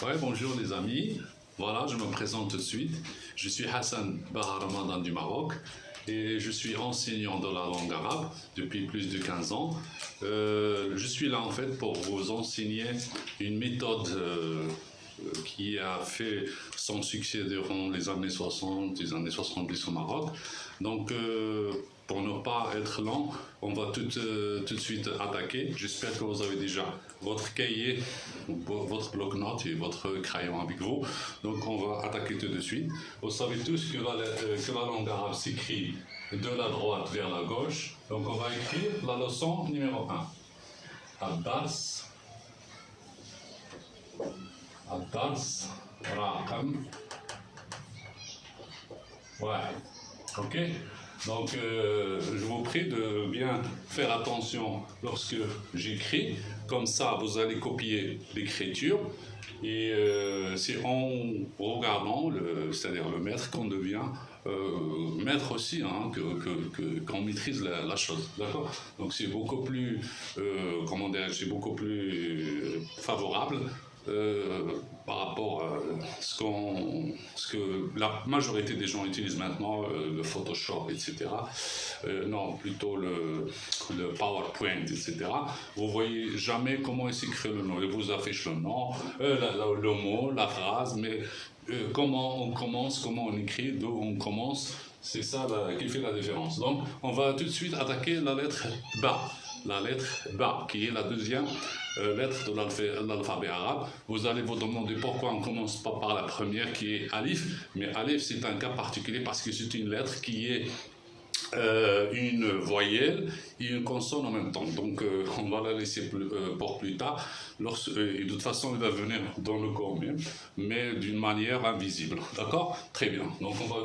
Ouais, bonjour les amis. Voilà, je me présente tout de suite. Je suis Hassan Baharamadan du Maroc et je suis enseignant de la langue arabe depuis plus de 15 ans. Je suis là en fait pour vous enseigner une méthode qui a fait son succès durant les années 60, les années 70 au Maroc. Donc, pour ne pas être lent, on va tout de suite attaquer. J'espère que vous avez déjà votre cahier, votre bloc-notes et votre crayon avec vous. Donc, on va attaquer tout de suite. Vous savez tous que la langue arabe s'écrit de la droite vers la gauche. Donc, on va écrire la leçon numéro 1. Ad-dars, raqam. Ouais, ok. Donc, je vous prie de bien faire attention lorsque j'écris. Comme ça, vous allez copier l'écriture. Et c'est en regardant, c'est-à-dire le maître, qu'on devient maître aussi, hein, qu'on maîtrise la chose. D'accord. Donc, c'est beaucoup plus, comment dire, c'est beaucoup plus favorable. Par rapport à ce que la majorité des gens utilisent maintenant, le Photoshop, etc. Non, plutôt le PowerPoint, etc. Vous voyez jamais comment il s'écrit le nom. Il vous affiche le nom, le mot, la phrase, mais comment on commence, comment on écrit, d'où on commence, c'est ça qui fait la différence. Donc, on va tout de suite attaquer la lettre Ba. La lettre Ba, qui est la deuxième lettre de l'alphabet arabe. Vous allez vous demander pourquoi on ne commence pas par la première qui est Alif, mais Alif c'est un cas particulier parce que c'est une lettre qui est une voyelle et une consonne en même temps. Donc on va la laisser pour plus tard. Et de toute façon, elle va venir dans le corps même, mais d'une manière invisible. D'accord? Très bien. Donc on va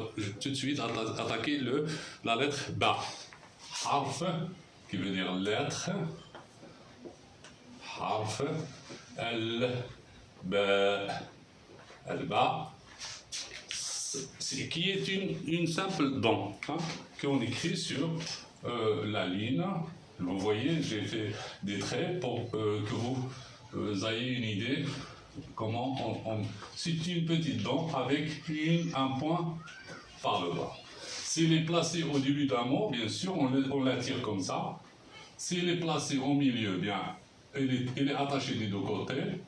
tout de suite attaquer la lettre Ba. Harf, qui veut dire lettre. Harf, al-ba, qui est une simple dent, hein, qu'on écrit sur la ligne. Vous voyez, j'ai fait des traits pour que vous ayez une idée comment c'est une petite dent avec un point par le bas. S'il est placé au début d'un mot, bien sûr, on l'attire comme ça. S'il est placé au milieu, bien, il est attaché des deux côtés.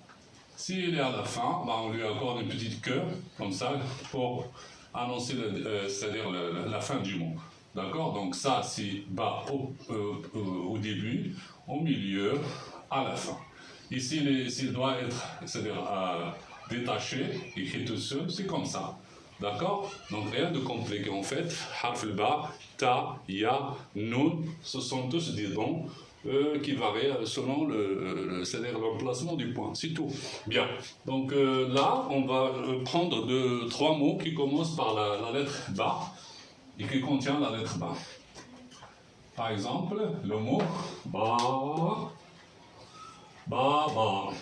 S'il est à la fin, ben, on lui accorde une petite queue, comme ça, pour annoncer c'est-à-dire la fin du mot. D'accord? Donc ça, c'est bas au début, au milieu, à la fin. Et s'il doit être, c'est-à-dire détaché, écrit tout seul, c'est comme ça. D'accord? Donc rien de compliqué en fait. Harf al-ba, ta, ya, nun, ce sont tous des dons qui varient selon c'est-à-dire l'emplacement du point. C'est tout. Bien. Donc là, on va prendre trois mots qui commencent par la lettre ba et qui contient la lettre ba. Par exemple, le mot ba,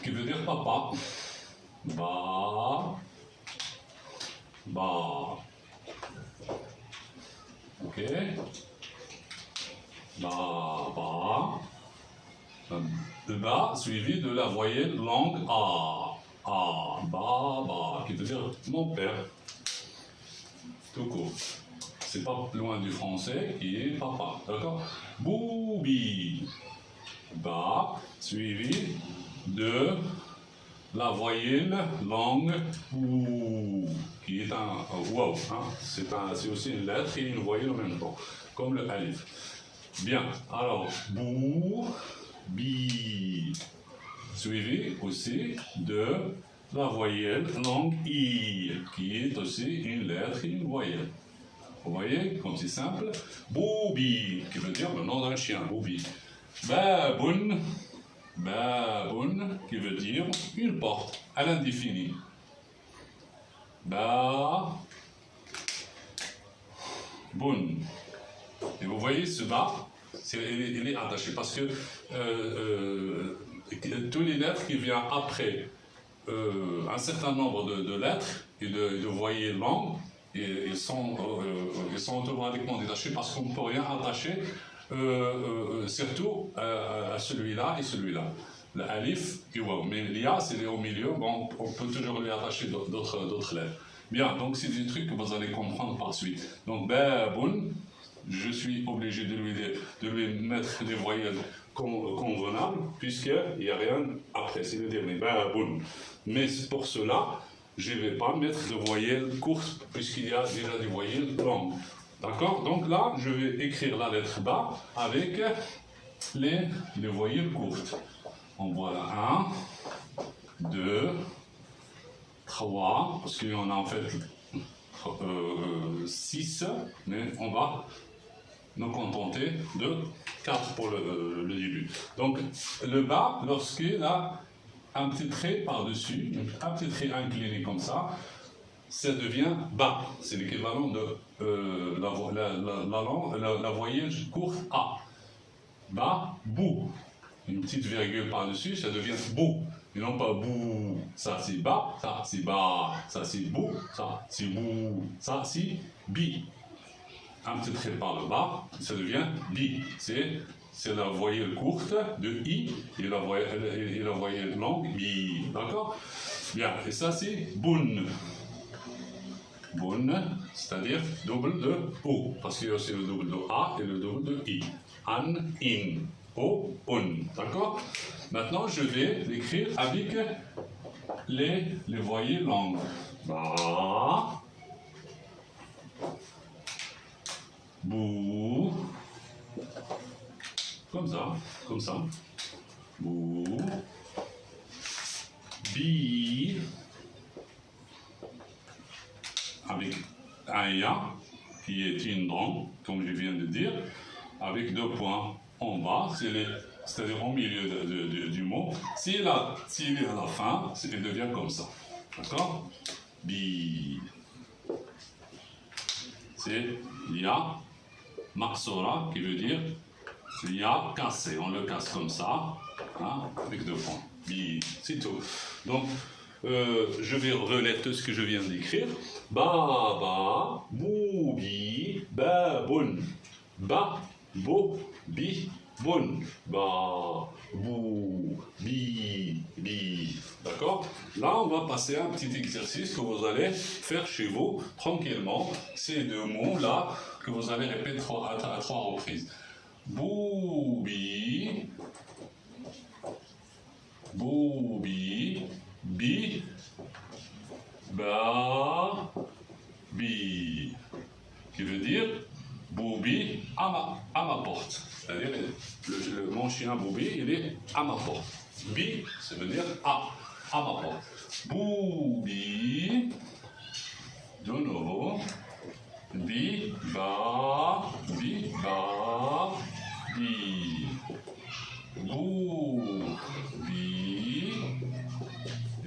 qui veut dire papa. Ba. Ok. Ba. Le ba suivi de la voyelle langue A. Ba, qui veut dire mon père. Tout court. C'est pas loin du français qui est papa. D'accord? Boubi. Ba suivi de la voyelle langue ou, qui est un wow, hein? C'est aussi une lettre et une voyelle en même temps, comme le alif. Bien, alors bou, bi, suivi aussi de la voyelle langue i, qui est aussi une lettre et une voyelle. Vous voyez, comme c'est simple. Boubi, qui veut dire le nom d'un chien, boubi. Baboun, qui veut dire une porte à l'indéfini. Baboun. Et vous voyez ce bas, il est attaché parce que tous les lettres qui viennent après un certain nombre de lettres et de voyelles longues, ils sont automatiquement détachés parce qu'on ne peut rien attacher surtout à celui-là et celui-là. le alif et waouh. Mais l'ia, c'est au milieu, bon, on peut toujours lui attacher d'autres lettres. Bien, donc c'est des trucs que vous allez comprendre par suite. Donc, baboun, je suis obligé de lui mettre des voyelles convenables, puisqu'il n'y a rien après, c'est le dernier, baboun. Mais pour cela, je ne vais pas mettre de voyelles courtes, puisqu'il y a déjà des voyelles longues. D'accord? Donc là, je vais écrire la lettre ba avec les voyelles courtes. On voit là 1, 2, 3, parce qu'il y en a en fait 6, mais on va nous contenter de 4 pour le début. Donc le bas, lorsqu'il a un petit trait par-dessus, un petit trait incliné comme ça devient bas. C'est l'équivalent de la voyelle courte A. Bas, bou. Une petite virgule par-dessus, ça devient bou. Et non pas bou. Ça c'est bas, ça c'est bas, ça c'est bou, ça c'est bou, ça c'est bi. Un petit trait par le bas, ça devient bi. C'est la voyelle courte de I et la voyelle longue bi. D'accord? Bien, et ça c'est boun. Boun, c'est-à-dire double de O, parce qu'il y a aussi le double de A et le double de I. An, in, O, un. D'accord? Maintenant, je vais l'écrire avec les voyelles longues. Ba, bou, comme ça, bou, bi, avec un ya qui est une dent, comme je viens de dire, avec 2 points en bas, c'est-à-dire au milieu du mot. S'il est à la fin, il devient comme ça. D'accord? Bi. C'est ya maksora, qui veut dire ya cassé. On le casse comme ça, hein, avec 2 points. Bi. C'est tout. Donc, je vais relire tout ce que je viens d'écrire. Ba, ba, bou, bi, ba, boun. Ba, bo, bi, boun. Ba, bou, bi, bi. D'accord? Là, on va passer à un petit exercice que vous allez faire chez vous, tranquillement. Ces 2 mots-là que vous allez répéter à 3 reprises. Bou, bi, bi, ba, bi, qui veut dire Boubi à ma porte. C'est-à-dire, mon chien Boubi, il est à ma porte. Bi, ça veut dire à ma porte. Boubi, de nouveau, bi, ba, bi,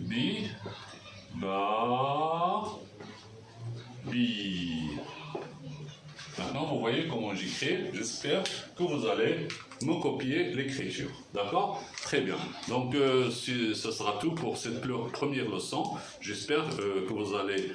bi, ba, bi. Maintenant, vous voyez comment j'écris. J'espère que vous allez me copier l'écriture. D'accord? Très bien. Donc, ce sera tout pour cette première leçon. J'espère que vous allez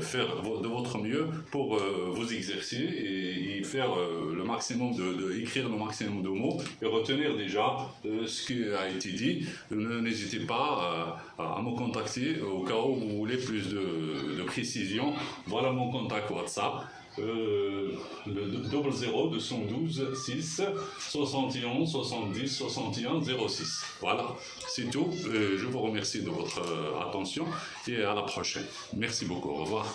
faire de votre mieux pour vous exercer et faire le maximum écrire le maximum de mots et retenir déjà ce qui a été dit. N'hésitez pas à me contacter au cas où vous voulez plus de précision. Voilà mon contact WhatsApp. Le 00 212 6 71 70 61 06. Voilà, c'est tout. Je vous remercie de votre attention et à la prochaine. Merci beaucoup. Au revoir.